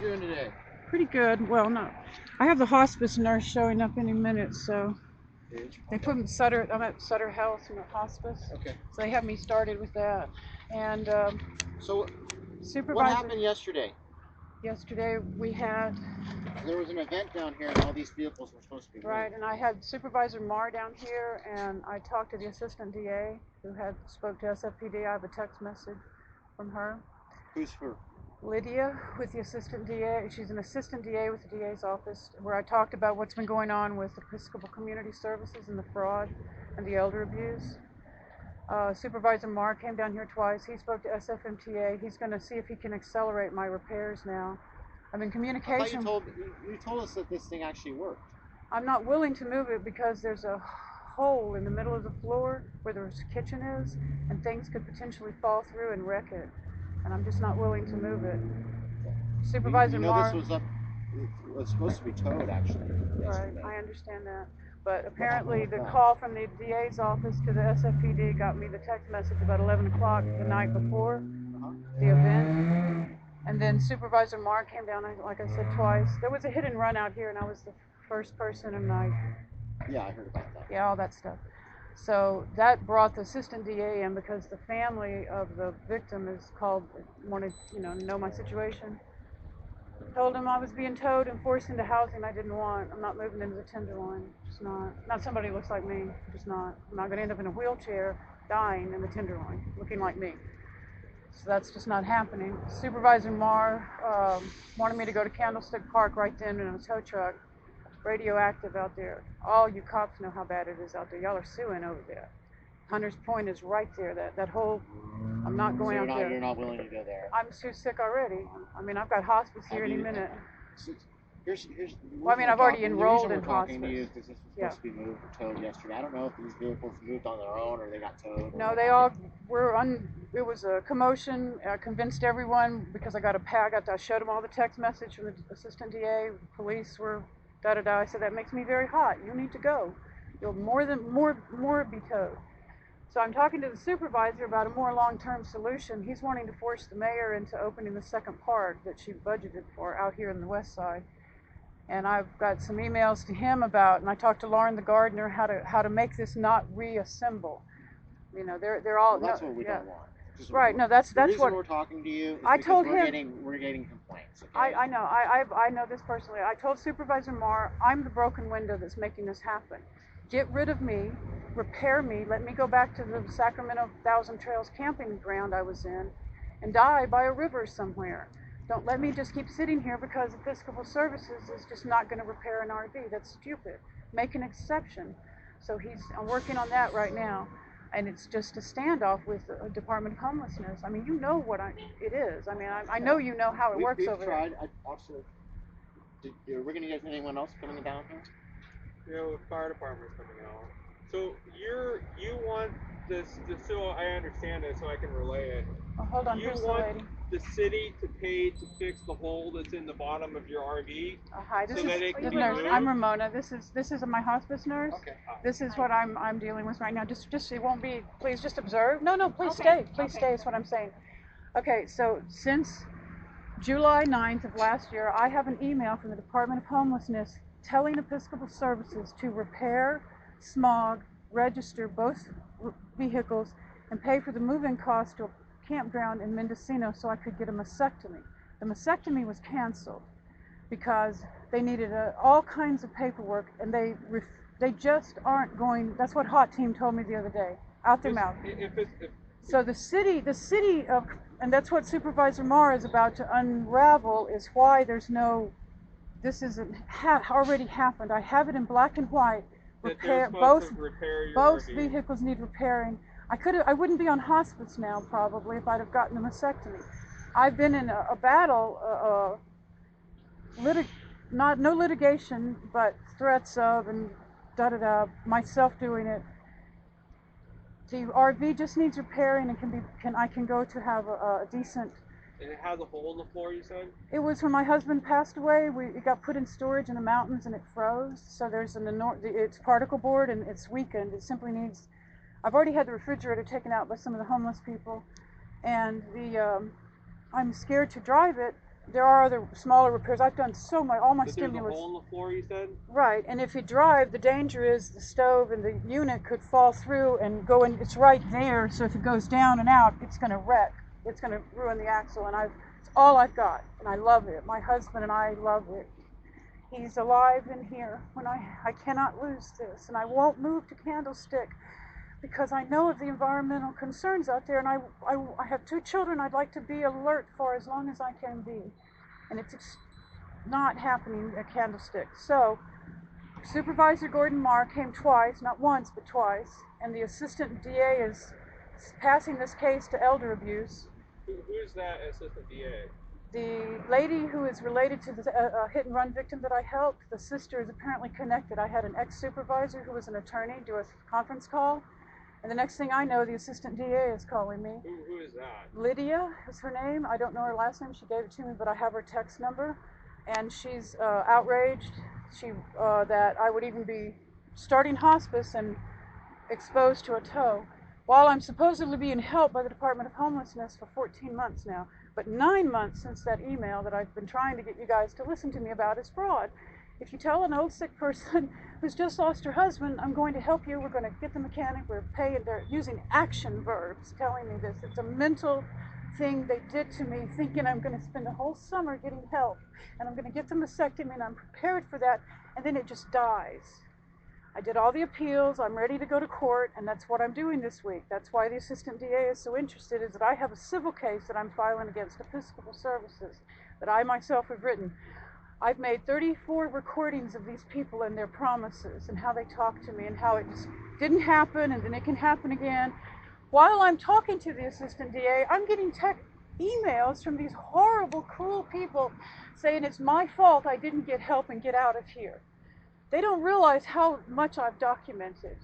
you doing today? Pretty good. Well, no. I have the hospice nurse showing up any minute, so they put me at Sutter. I'm at Sutter Health in the hospice. Okay. So they have me started with that. And So, supervisor. what happened yesterday? Yesterday we had. There was an event down here, and all these vehicles were supposed to be moved. Right, and I had Supervisor Marr down here, and I talked to the assistant DA who had spoke to SFPD. I have a text message from her. Who's her? Lydia with the assistant DA. She's an assistant DA with the DA's office, where I talked about what's been going on with Episcopal Community Services and the fraud and the elder abuse. Supervisor Marr came down here twice. He spoke to SFMTA. He's going to see if he can accelerate my repairs now. I'm in communication. I thought you told us that this thing actually worked. I'm not willing to move it because there's a hole in the middle of the floor where the kitchen is, and things could potentially fall through and wreck it. And I'm just not willing to move it. Supervisor Marr. This was supposed to be towed actually. Right, I understand that. But apparently the call from the DA's office to the SFPD got me the text message about 11 o'clock the night before the event. And then Supervisor Marr came down, like I said, twice. There was a hit and run out here, and I was the first person, and Yeah, I heard about that. Yeah, all that stuff. So that brought the assistant DA in because the family of the victim wanted to know my situation. Told him I was being towed and forced into housing I didn't want. I'm not moving into the Tenderloin. Just not. Not somebody who looks like me. Just not. I'm not going to end up in a wheelchair dying in the Tenderloin looking like me. So that's just not happening. Supervisor Marr wanted me to go to Candlestick Park right then in a tow truck. Radioactive out there. All you cops know how bad it is out there. Y'all are suing over there. Hunters Point is right there. That whole. I'm not going out there. You're not willing to go there. I'm too sick already. I mean, I've got hospice here any minute. Well, I mean, I've already enrolled in hospice. The reason we're talking to you is because this was supposed to be moved or towed yesterday. I don't know if these vehicles moved on their own or they got towed. No, they all were it was a commotion. I convinced everyone because I got I showed them all the text message from the assistant DA. Police were I said, that makes me very hot. You need to go. You'll more be towed. So I'm talking to the supervisor about a more long-term solution. He's wanting to force the mayor into opening the second park that she budgeted for out here in the west side. And I've got some emails to him and I talked to Lauren the gardener how to make this not reassemble. You know, they're all. Well, that's what we don't want. Right. No, that's what we're talking to you. Is I told him. We're getting complaints. Okay? I know. I know this personally. I told Supervisor Marr, I'm the broken window that's making this happen. Get rid of me, repair me, let me go back to the Sacramento Thousand Trails camping ground I was in, and die by a river somewhere. Don't let me just keep sitting here because Episcopal Services is just not going to repair an RV. That's stupid. Make an exception. So I'm working on that right now. And it's just a standoff with the Department of Homelessness. I mean, you know what it is. I mean, I know you know how it works over there. We've tried. We're going to get anyone else coming down here? The fire department's coming out. So you want this, just so I understand it, so I can relay it. Oh, hold on, you want the city to pay to fix the hole that's in the bottom of your RV. Hi, this is nurse. I'm Ramona. This is my hospice nurse. Okay. This is what I'm dealing with right now. Just it won't be. Please just observe. No, please stay. Please stay is what I'm saying. Okay, so since July 9th of last year, I have an email from the Department of Homelessness telling Episcopal Services to repair, smog, register both vehicles, and pay for the move-in cost to a campground in Mendocino so I could get a mastectomy. The mastectomy was canceled because they needed all kinds of paperwork, and they just aren't going. That's what Hot Team told me the other day, out their mouth. So the city of, and that's what Supervisor Marr is about to unravel, is why there's no. This isn't already happened. I have it in black and white. Both vehicles need repairing. I wouldn't be on hospice now probably if I'd have gotten a mastectomy. I've been in a battle, no litigation, but threats of and myself doing it. The RV just needs repairing and I can go to have a decent. And it has a hole in the floor, you said? It was when my husband passed away. It got put in storage in the mountains and it froze. So there's it's particle board and it's weakened. It simply needs. I've already had the refrigerator taken out by some of the homeless people, and I'm scared to drive it There are other smaller repairs. I've done so much, all my But there's a stimulus. hole in the floor, you said? Right, and if you drive, the danger is the stove and the unit could fall through and go in. It's right there, so if it goes down and out, it's going to wreck. It's going to ruin the axle, and it's all I've got, and I love it. My husband and I love it. He's alive in here. I cannot lose this, and I won't move to Candlestick because I know of the environmental concerns out there, and I have 2 children I'd like to be alert for as long as I can be, and it's not happening at Candlestick. So Supervisor Gordon Marr came twice, not once, but twice, and the assistant DA is passing this case to elder abuse. Who's that assistant DA? The lady who is related to the hit and run victim that I helped, the sister is apparently connected. I had an ex-supervisor who was an attorney do a conference call, and the next thing I know, the assistant DA is calling me. Who is that? Lydia is her name. I don't know her last name. She gave it to me, but I have her text number, and she's outraged. That I would even be starting hospice and exposed to a tow, while I'm supposedly being helped by the Department of Homelessness for 14 months now. But 9 months since that email that I've been trying to get you guys to listen to me about is fraud. If you tell an old sick person who's just lost her husband, I'm going to help you, we're going to get the mechanic, we're paying, they're using action verbs telling me this. It's a mental thing they did to me, thinking I'm going to spend a whole summer getting help, and I'm going to get the mastectomy, and I'm prepared for that, and then it just dies. I did all the appeals, I'm ready to go to court, and that's what I'm doing this week. That's why the assistant DA is so interested, is that I have a civil case that I'm filing against Episcopal Services that I myself have written. I've made 34 recordings of these people and their promises and how they talk to me and how it just didn't happen and then it can happen again. While I'm talking to the assistant DA, I'm getting emails from these horrible, cruel people saying it's my fault I didn't get help and get out of here. They don't realize how much I've documented.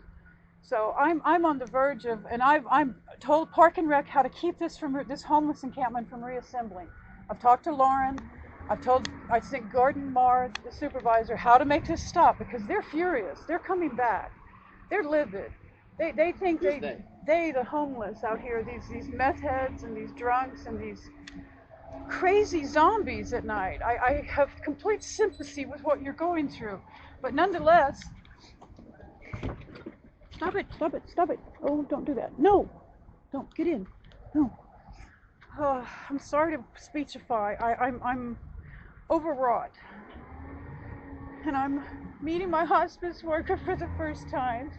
So I'm on the verge of, and I'm told Park and Rec how to keep this homeless encampment from reassembling. I've talked to Lauren. I think Gordon Marr, the supervisor, how to make this stop because they're furious. They're coming back. They're livid. They think the homeless out here, these meth heads and these drunks and these crazy zombies at night. I have complete sympathy with what you're going through. But nonetheless, stop it. Oh, don't do that. No, don't, get in. No. I'm sorry to speechify. I'm overwrought. And I'm meeting my hospice worker for the first time.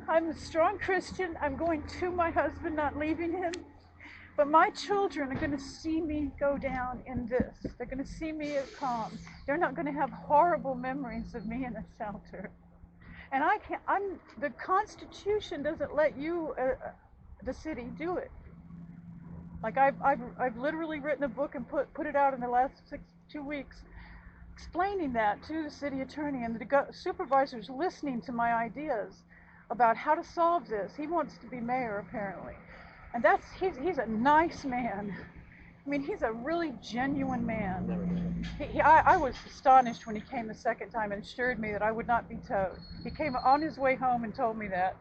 I'm a strong Christian. I'm going to my husband, not leaving him. But my children are going to see me go down in this. They're going to see me as calm. They're not going to have horrible memories of me in a shelter. And the Constitution doesn't let you, the city, do it. Like I've literally written a book and put it out in the last 2 weeks, explaining that to the city attorney, and the supervisor's listening to my ideas about how to solve this. He wants to be mayor apparently. And he's a nice man. I mean, he's a really genuine man. I was astonished when he came the second time and assured me that I would not be towed. He came on his way home and told me that.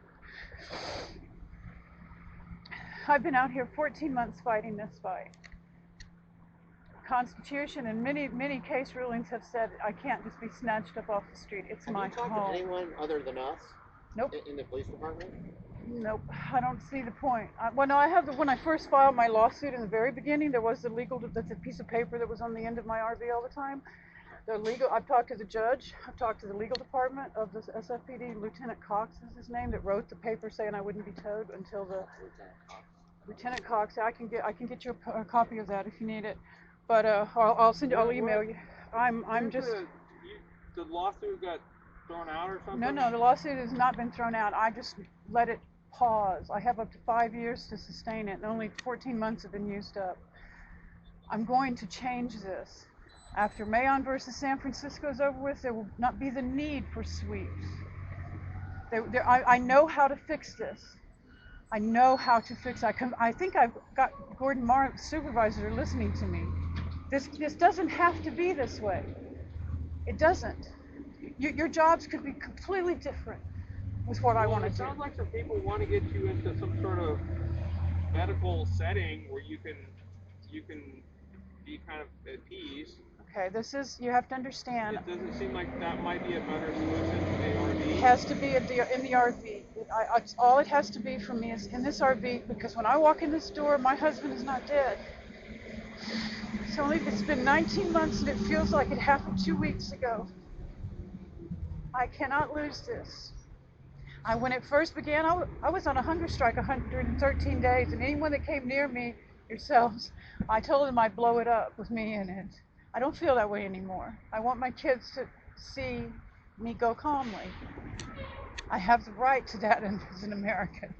I've been out here 14 months fighting this fight. Constitution and many case rulings have said I can't just be snatched up off the street. It's my home. Have you talked to anyone other than us? Nope. In the police department? Nope, I don't see the point. When I first filed my lawsuit in the very beginning, there was that's a piece of paper that was on the end of my RV all the time. I've talked to the judge, I've talked to the legal department of the SFPD, Lieutenant Cox is his name, that wrote the paper saying I wouldn't be towed until Lieutenant Cox. I can get you a copy of that if you need it. But I'll email you. The lawsuit got thrown out or something? No, the lawsuit has not been thrown out. I just let it pause. I have up to 5 years to sustain it, and only 14 months have been used up. I'm going to change this. After Mayon versus San Francisco is over with, there will not be the need for sweeps. I know how to fix this. I know how to fix it. I think I've got Gordon Marr, supervisor, listening to me. This doesn't have to be this way. It doesn't. Your jobs could be completely different with what I want to do. It sounds like some people want to get you into some sort of medical setting where you can you can be kind of at peace. Okay, this is, you have to understand. It doesn't seem like that might be a better solution than the RV. It has to be in the RV. All it has to be for me is in this RV, because when I walk in this door, my husband is not dead. It's been 19 months and it feels like it happened 2 weeks ago. I cannot lose this. When it first began, I was on a hunger strike 113 days, and anyone that came near me, yourselves, I told them I'd blow it up with me in it. I don't feel that way anymore. I want my kids to see me go calmly. I have the right to that as an American.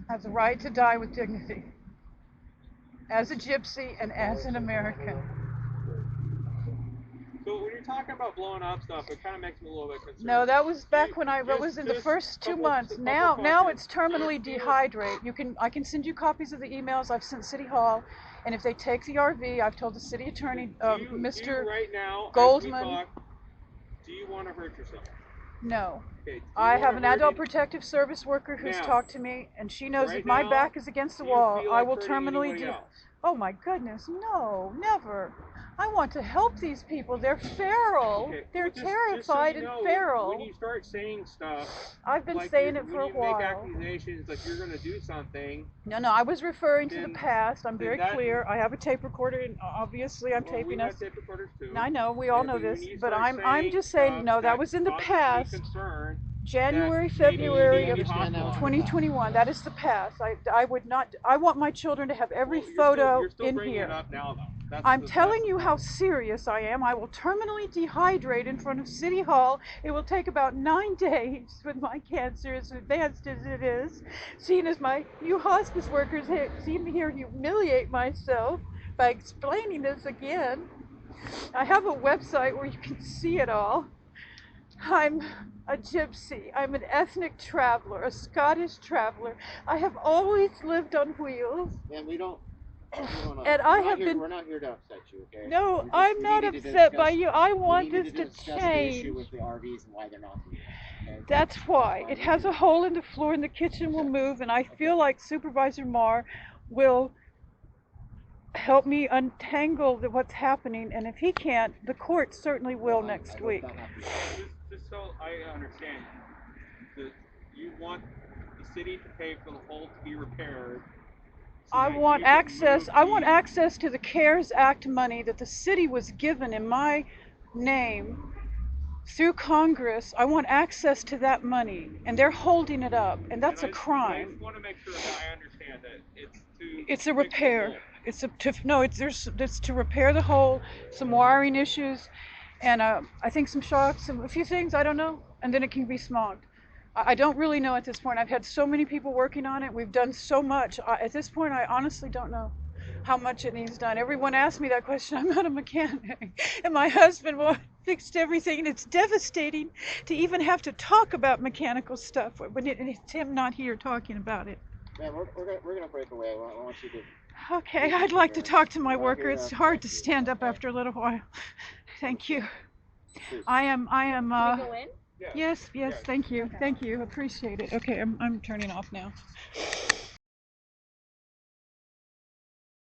I have the right to die with dignity. As a gypsy and as an American. So when you're talking about blowing up stuff, it kind of makes me a little bit concerned. No, that was back when I was in the first 2 months. Now it's terminally dehydrate. I can send you copies of the emails I've sent City Hall, and if they take the RV, I've told the city attorney, Mr. Right now, Goldman. as we talk, do you want to hurt yourself? No. Okay, I have an adult protective service worker who's talked to me, and she knows if my back is against the wall, I will terminally do. Oh my goodness, no, never. I want to help these people. They're feral. Okay, They're just terrified so you know, and feral. When you start saying stuff, I've been like saying it for a when you while. make accusations like you're going to do something. No, I was referring to the then- past. I'm then very that- clear. I have a tape recorder, and obviously I'm taping we us. have tape recorders too. I know, we all And know when this, you but start I'm just saying, stuff no, that was in the causes me past. concern January, that maybe February you of need to be hospitalized. 2021. That is the past. I would not. I want my children to have every Well, photo you're still in bringing here. it up now, though. I'm telling you how serious I am. I will terminally dehydrate in front of City Hall. It will take about 9 days with my cancer, as advanced as it is. Seeing as you hospice workers see me here humiliate myself by explaining this again. I have a website where you can see it all. I'm a gypsy. I'm an ethnic traveler, a Scottish traveler. I have always lived on wheels. And we don't know. And We're not here to upset you, okay? No, I'm not upset by you. I want this to discuss the change. issue with the RVs and why they're not here. Okay? That's why. It has a hole in the floor and the kitchen will move, and I feel like Supervisor Marr will help me untangle what's happening, and if he can't, the court certainly will next week. Just so I understand, you want the city to pay for the hole to be repaired. I want access to the CARES Act money that the city was given in my name through Congress. I want access to that money, and they're holding it up, and that's a crime. I just want to make sure that I understand that it's a repair. It's to repair the hole, some wiring issues, and I think some shocks, a few things, I don't know, and then it can be smogged. I don't really know at this point. I've had so many people working on it. We've done so much. At this point, I honestly don't know how much it needs done. Everyone asks me that question. I'm not a mechanic. And my husband fixed everything. And it's devastating to even have to talk about mechanical stuff when it's him not here talking about it. Man, we're gonna break away. I want you to... Okay, I'd like to talk to my worker. It's hard to stand up after a little while. Thank you. I am. Can we go in? Yes, thank you. Appreciate it. Okay, I'm turning off now.